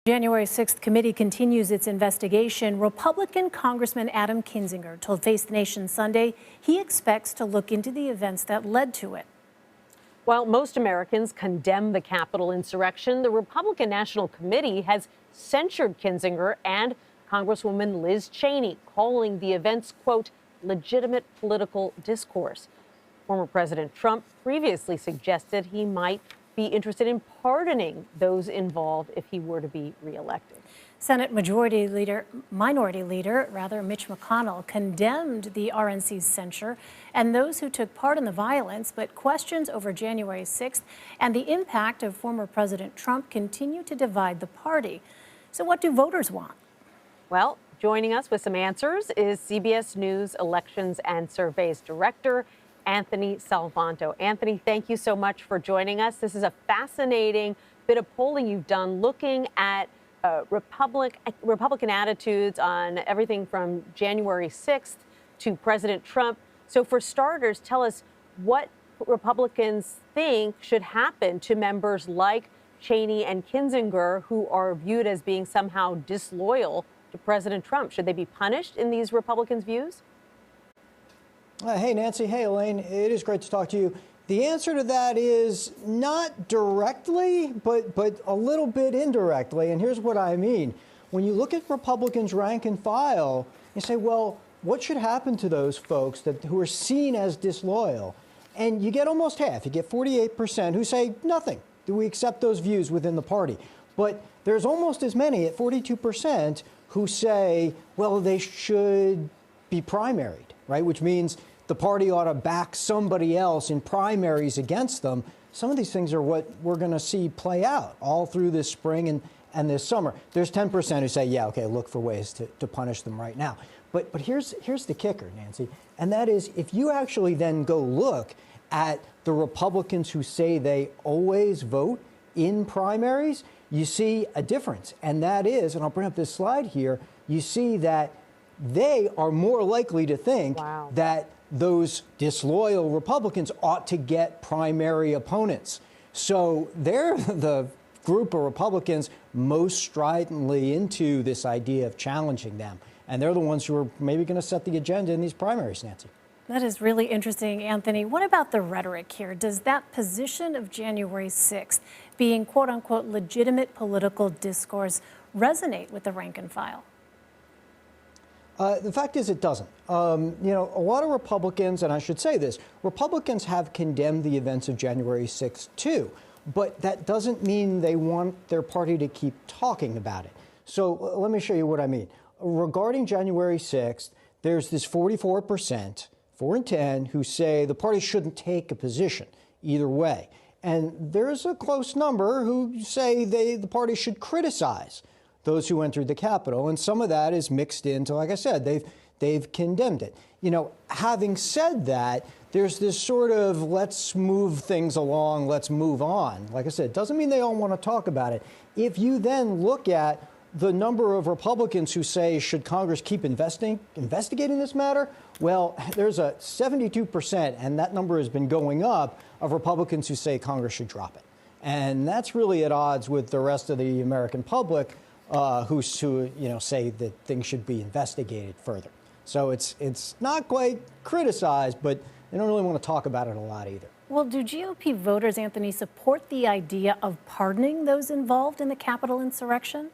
January 6th committee continues its investigation. Republican Congressman Adam Kinzinger told Face the Nation Sunday he expects to look into the events that led to it. While most Americans condemn the Capitol insurrection, the Republican National Committee has censured Kinzinger and Congresswoman Liz Cheney, calling the events, quote, legitimate political discourse. Former President Trump previously suggested he might be interested in pardoning those involved if he were to be reelected. Senate Minority Leader Mitch McConnell condemned the RNC's censure and those who took part in the violence, but questions over January 6th and the impact of former President Trump continue to divide the party. So what do voters want? Well, joining us with some answers is CBS News Elections and Surveys Director Anthony Salvanto. Anthony, thank you so much for joining us. This is a fascinating bit of polling you've done looking at Republican attitudes on everything from January 6th to President Trump. So for starters, tell us what Republicans think should happen to members like Cheney and Kinzinger who are viewed as being somehow disloyal to President Trump. Should they be punished in these Republicans' views? Hey, Nancy. Hey, Elaine. It is great to talk to you. The answer to that is not directly, but a little bit indirectly. And here's what I mean. When you look at Republicans' rank and file, you say, well, what should happen to those folks who are seen as disloyal? And you get almost half. You get 48% who say nothing. Do we accept those views within the party? But there's almost as many at 42% who say, well, they should be primaried, right? Which means the party ought to back somebody else in primaries against them. Some of these things are what we're going to see play out all through this spring and this summer. There's 10% who say, yeah, okay, look for ways to punish them right now. But here's the kicker, Nancy, and that is if you actually then go look at the Republicans who say they always vote in primaries, you see a difference. And that is, and I'll bring up this slide here, you see that they are more likely to think that those disloyal Republicans ought to get primary opponents. So they're the group of Republicans most stridently into this idea of challenging them. And they're the ones who are maybe going to set the agenda in these primaries, Nancy. That is really interesting, Anthony. What about the rhetoric here? Does that position of January 6th being, quote unquote, legitimate political discourse resonate with the rank and file? The fact is it doesn't. You know, a lot of Republicans, and I should say this, Republicans have condemned the events of January 6th, too. But that doesn't mean they want their party to keep talking about it. So let me show you what I mean. Regarding January 6th, there's this 44%, 4 in 10, who say the party shouldn't take a position either way. And there's a close number who say the party should criticize those who entered the Capitol, and some of that is mixed into, like I said, they've condemned it. You know, having said that, there's this sort of let's move things along, let's move on. Like I said, it doesn't mean they all want to talk about it. If you then look at the number of Republicans who say, should Congress keep investigating this matter? Well, there's a 72%, and that number has been going up, of Republicans who say Congress should drop it. And that's really at odds with the rest of the American public who say that things should be investigated further. So it's not quite criticized, but they don't really want to talk about it a lot either. Well, do GOP voters, Anthony, support the idea of pardoning those involved in the Capitol insurrection?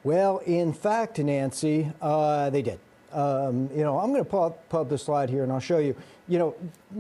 Well, in fact, Nancy, they did. I'm going to pull up the slide here and I'll show you. You know,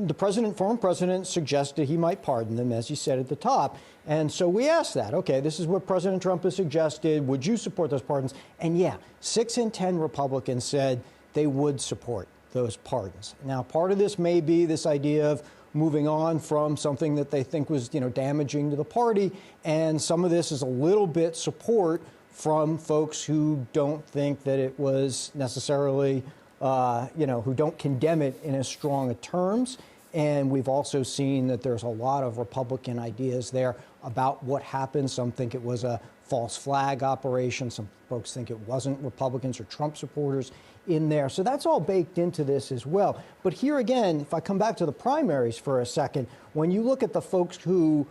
the former president suggested he might pardon them, as you said at the top. And so we asked that. OK, this is what President Trump has suggested. Would you support those pardons? And yeah, 6 in 10 Republicans said they would support those pardons. Now, part of this may be this idea of moving on from something that they think was, damaging to the party. And some of this is a little bit support from folks who don't think that it was necessarily, who don't condemn it in as strong terms. And we've also seen that there's a lot of Republican ideas there about what happened. Some think it was a false flag operation. Some folks think it wasn't Republicans or Trump supporters in there. So that's all baked into this as well. But here again, if I come back to the primaries for a second, when you look at the folks who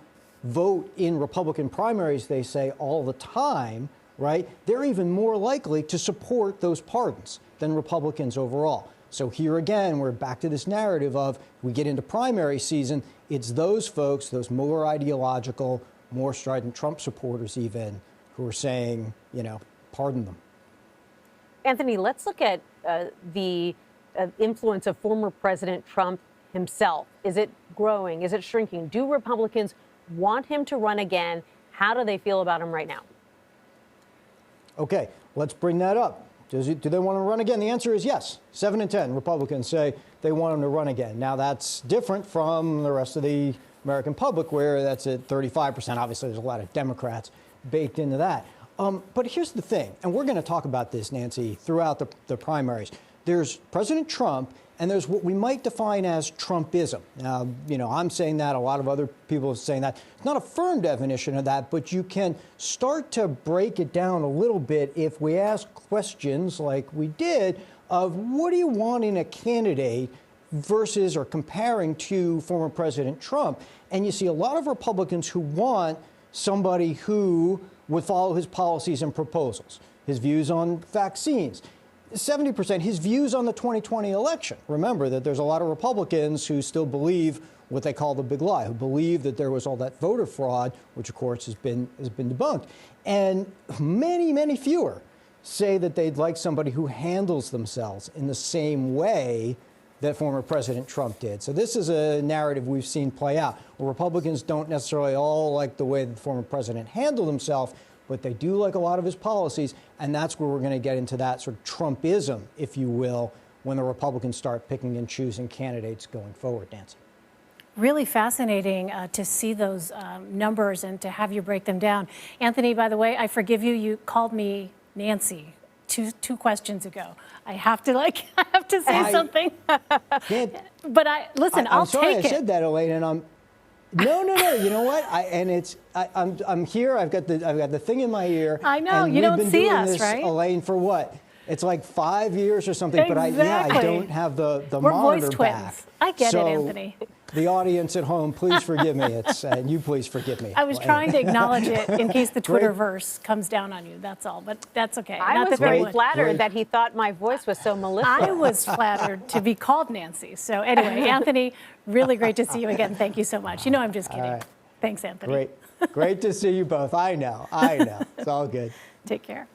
vote in Republican primaries, they say, all the time, right? They're even more likely to support those pardons than Republicans overall. So here again, we're back to this narrative of we get into primary season, it's those folks, those more ideological, more strident Trump supporters even, who are saying, you know, pardon them. Anthony, let's look at the influence of former President Trump himself. Is it growing? Is it shrinking? Do Republicans want him to run again? How do they feel about him right now? Okay, let's bring that up. Do they want to run again? The answer is yes. 7 in 10 Republicans say they want him to run again. Now, that's different from the rest of the American public, where that's at 35%. Obviously, there's a lot of Democrats baked into that. But here's the thing, and we're going to talk about this, Nancy, throughout the primaries. There's President Trump, and there's what we might define as Trumpism. Now, you know, I'm saying that. A lot of other people are saying that. It's not a firm definition of that, but you can start to break it down a little bit if we ask questions like we did of what do you want in a candidate versus or comparing to former President Trump. And you see a lot of Republicans who want somebody who would follow his policies and proposals, his views on vaccines. 70% his views on the 2020 election. Remember that there's a lot of Republicans who still believe what they call the big lie, who believe that there was all that voter fraud, which of course has been debunked. And many, many fewer say that they'd like somebody who handles themselves in the same way that former President Trump did. So this is a narrative we've seen play out, where Republicans don't necessarily all like the way the former president handled himself, but they do like a lot of his policies, and that's where we're going to get into that sort of Trumpism, if you will, when the Republicans start picking and choosing candidates going forward, Nancy. Really fascinating to see those numbers and to have you break them down. Anthony, by the way, I forgive you. You called me Nancy two questions ago. I have to say something. But I'll sorry take it. I said that, Elaine, and No. You know what? I'm here. I've got the thing in my ear. I know. And you don't we've been see doing us, this, right? Elaine, for what? It's like 5 years or something. Exactly. But I don't have the We're monitor voice twins. back. I get so it, Anthony. The audience at home, please forgive me. And you please forgive me. I was trying to acknowledge it in case the Twitterverse comes down on you. That's all. But that's okay. I was very flattered that he thought my voice was so mellifluous. I was flattered to be called Nancy. So anyway, Anthony, really great to see you again. Thank you so much. You know I'm just kidding. Right. Thanks, Anthony. Great to see you both. I know. It's all good. Take care.